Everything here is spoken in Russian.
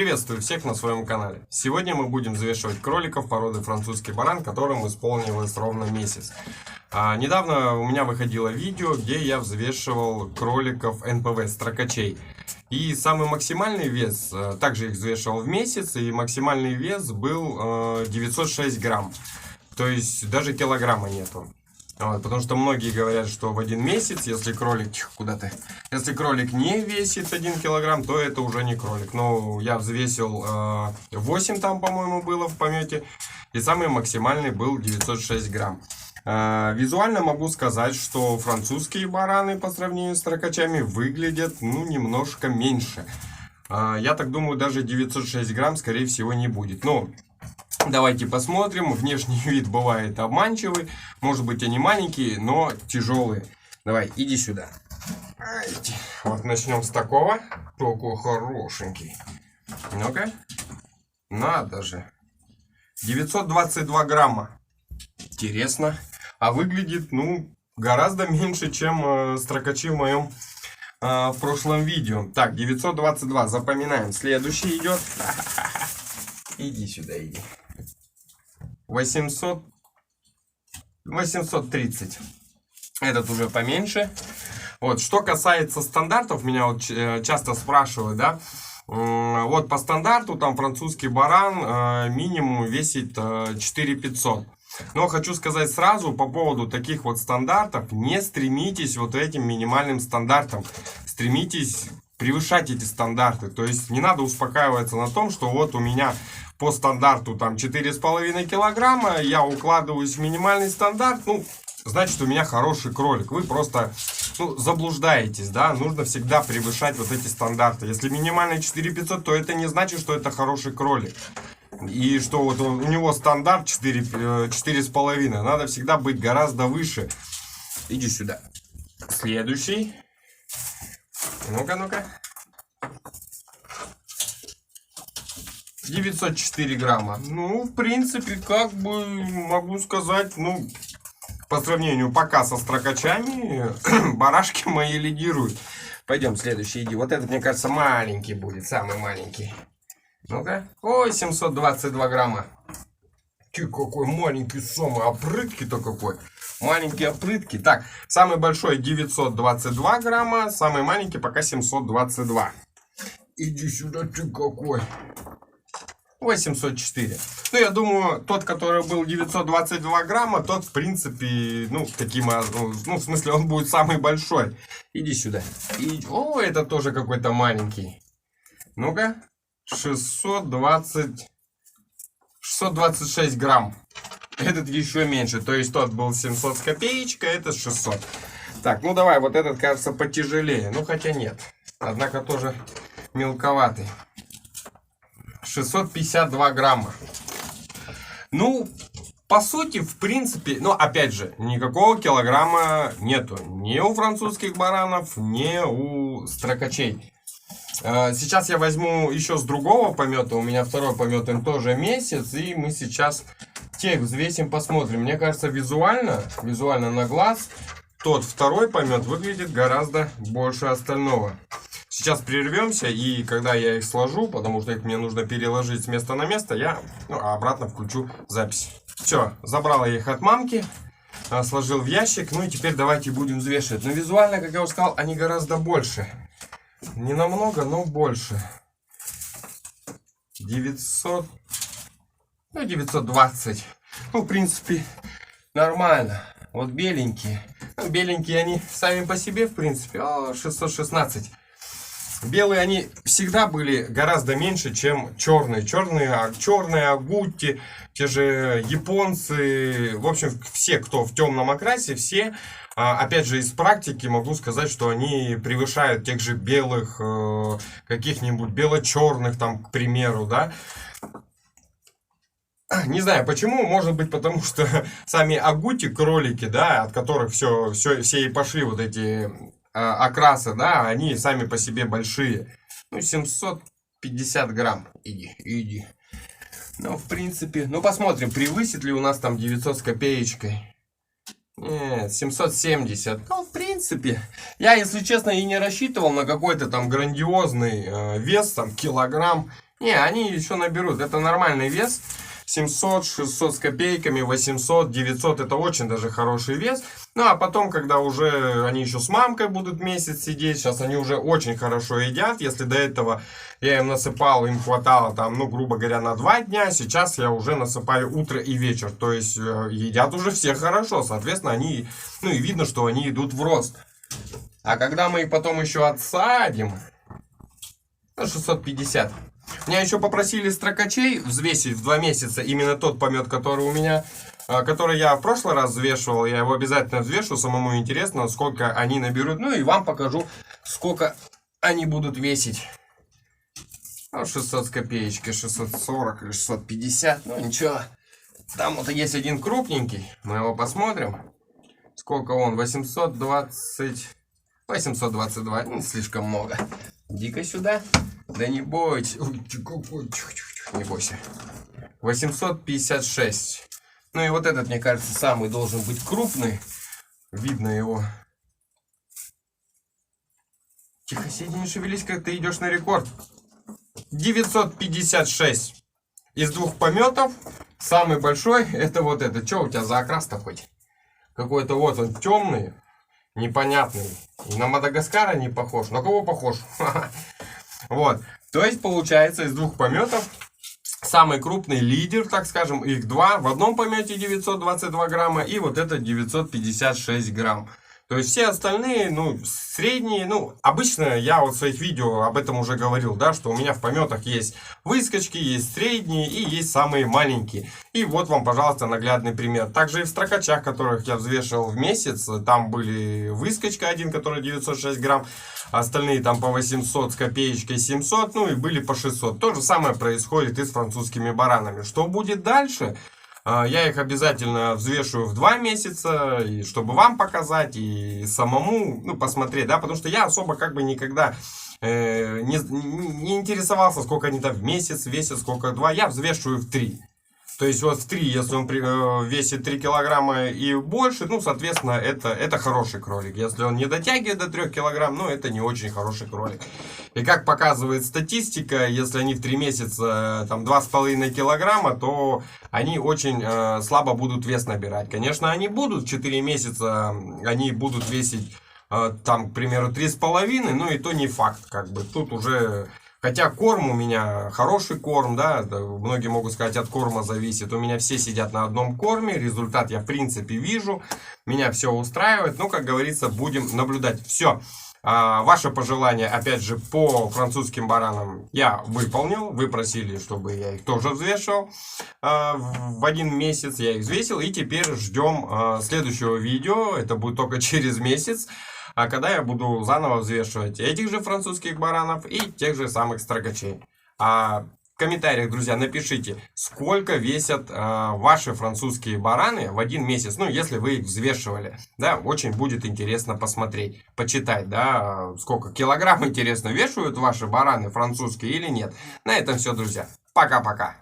Приветствую всех на своем канале. Сегодня мы будем взвешивать кроликов породы французский баран, которым исполнилось ровно месяц. Недавно у меня выходило видео, где я взвешивал кроликов НПВ, строкачей. И самый максимальный вес, также их взвешивал в месяц, и максимальный вес был 906 грамм. То есть даже килограмма нету. Вот, потому что многие говорят, что в один месяц, если кролик если кролик не весит 1 килограмм, то это уже не кролик. Но я взвесил 8 там, по-моему, было в помете. И самый максимальный был 906 грамм. Визуально могу сказать, что французские бараны по сравнению с строкачами выглядят немножко меньше. Я так думаю, даже 906 грамм скорее всего не будет. Но давайте посмотрим. Внешний вид бывает обманчивый. Может быть, они маленькие, но тяжелые. Давай, иди сюда. Вот начнем с такого. Такой хорошенький. Ну-ка. Надо же. 922 грамма. Интересно. А выглядит, гораздо меньше, чем строкачи в моем в прошлом видео. Так, 922. Запоминаем. Следующий идет. Иди сюда, иди. 830. Этот уже поменьше. Вот, что касается стандартов, меня вот часто спрашивают, да. Вот по стандарту там французский баран минимум весит 4500. Но хочу сказать сразу по поводу таких вот стандартов: не стремитесь вот этим минимальным стандартам. Стремитесь превышать эти стандарты. То есть не надо успокаиваться на том, что вот у меня по стандарту там 4,5 килограмма, я укладываюсь в минимальный стандарт, значит у меня хороший кролик. Вы просто заблуждаетесь, да, нужно всегда превышать вот эти стандарты. Если минимальный 4500, то это не значит, что это хороший кролик. И что вот у него стандарт 4,5, надо всегда быть гораздо выше. Иди сюда. Следующий. Ну-ка, ну-ка. 904 грамма. В принципе, как бы могу сказать, по сравнению пока со строкачами, барашки мои лидируют. Пойдем, следующий, иди. Вот этот, мне кажется, маленький будет, самый маленький. Ну-ка. Ой, 722 грамма. Ты какой маленький, самый опрытки-то какой. Маленький опрытки. Так, самый большой 922 грамма, самый маленький пока 722. Иди сюда, ты какой. 804. Я думаю, тот, который был 922 грамма, тот, в принципе, в смысле, он будет самый большой. Иди сюда. О, это тоже какой-то маленький. Ну-ка. 626 грамм. Этот еще меньше. То есть тот был 700 с копеечкой, а этот 600. Так, давай, вот этот, кажется, потяжелее. Хотя нет. Однако тоже мелковатый. 652 грамма. По сути, в принципе, опять же, никакого килограмма нету. Ни у французских баранов, ни у строкачей. Сейчас я возьму еще с другого помета. У меня второй помет, им тоже месяц. И мы сейчас тех взвесим, посмотрим. Мне кажется, визуально на глаз, тот второй помет выглядит гораздо больше остального. Сейчас прервемся, и когда я их сложу, потому что их мне нужно переложить с места на место, я обратно включу запись. Все, забрал я их от мамки, сложил в ящик. И теперь давайте будем взвешивать. Визуально, как я уже сказал, они гораздо больше. Не намного, но больше. 900, 920. В принципе, нормально. Вот беленькие. Беленькие они сами по себе, в принципе, 616. Белые они всегда были гораздо меньше, чем черные. Черные агутти, те же японцы. В общем, все, кто в темном окрасе, все, опять же, из практики могу сказать, что они превышают тех же белых, каких-нибудь бело-черных, там, к примеру, да. Не знаю почему, может быть потому, что сами агути, кролики, да, от которых все и пошли вот эти окрасы, да, они сами по себе большие. 750 грамм. Иди. В принципе, посмотрим, превысит ли у нас там 900 с копеечкой. Нет, 770. В принципе, я, если честно, и не рассчитывал на какой-то там грандиозный вес, там, килограмм. Не, они еще наберут. Это нормальный вес. 700, 600 с копейками, 800, 900 это очень даже хороший вес. Ну а потом, когда уже они еще с мамкой будут месяц сидеть, сейчас они уже очень хорошо едят. Если до этого я им насыпал, им хватало там, ну грубо говоря, на 2 дня, сейчас я уже насыпаю утро и вечер. То есть едят уже все хорошо, соответственно они, ну и видно, что они идут в рост. А когда мы их потом еще отсадим, ну 650. Меня еще попросили строкачей взвесить в 2 месяца именно тот помет, который у меня, который я в прошлый раз взвешивал. Я его обязательно взвешу, самому интересно, сколько они наберут. Ну и вам покажу, сколько они будут весить. Ну, 600 с копеечкой, 640 или 650, ну ничего. Там вот есть один крупненький, мы его посмотрим. Сколько он? 822, не слишком много. Иди-ка сюда. Да не бойтесь. Не бойся. 856. Ну и вот этот, мне кажется, самый должен быть крупный. Видно его. Тихо, сиди, не шевелись, как ты идешь на рекорд. 956. Из 2 пометов самый большой это вот этот. Что у тебя за окрас такой? Какой-то вот он темный, непонятный. И на Мадагаскара не похож. На кого похож? Вот. То есть получается из 2 пометов самый крупный лидер, так скажем, их 2. В одном помете 922 грамма и вот это 956 грамм. То есть все остальные, ну, средние, ну, обычно я вот в своих видео об этом уже говорил, да, что у меня в пометах есть выскочки, есть средние и есть самые маленькие. И вот вам, пожалуйста, наглядный пример. Также и в строкачах, которых я взвешивал в месяц, там были выскочка один, который 906 грамм, остальные там по 800 с копеечкой 700, ну и были по 600. То же самое происходит и с французскими баранами. Что будет дальше? Я их обязательно взвешиваю в 2 месяца, и чтобы вам показать, и самому, ну, посмотреть, да, потому что я особо как бы никогда не интересовался, сколько они там в месяц весят, сколько 2, я взвешиваю в 3. То есть вот в 3, если он весит 3 килограмма и больше, ну, соответственно, это хороший кролик. Если он не дотягивает до 3 килограмм, ну, это не очень хороший кролик. И как показывает статистика, если они в 3 месяца там 2,5 килограмма, то они очень слабо будут вес набирать. Конечно, они будут в 4 месяца, они будут весить там, к примеру, 3,5, ну, и то не факт, как бы, тут уже... Хотя корм у меня хороший корм, да, многие могут сказать, от корма зависит. У меня все сидят на одном корме, результат я в принципе вижу, меня все устраивает. Ну, как говорится, будем наблюдать. Все, ваше пожелание, опять же, по французским баранам я выполнил. Вы просили, чтобы я их тоже взвешивал в 1 месяц, я их взвесил. И теперь ждем следующего видео, это будет только через месяц. А когда я буду заново взвешивать этих же французских баранов и тех же самых строкачей. В комментариях, друзья, напишите, сколько весят ваши французские бараны в 1 месяц. Ну, если вы их взвешивали. Да, очень будет интересно посмотреть, почитать, да, сколько килограмм, интересно, вешают ваши бараны французские или нет. На этом все, друзья. Пока-пока.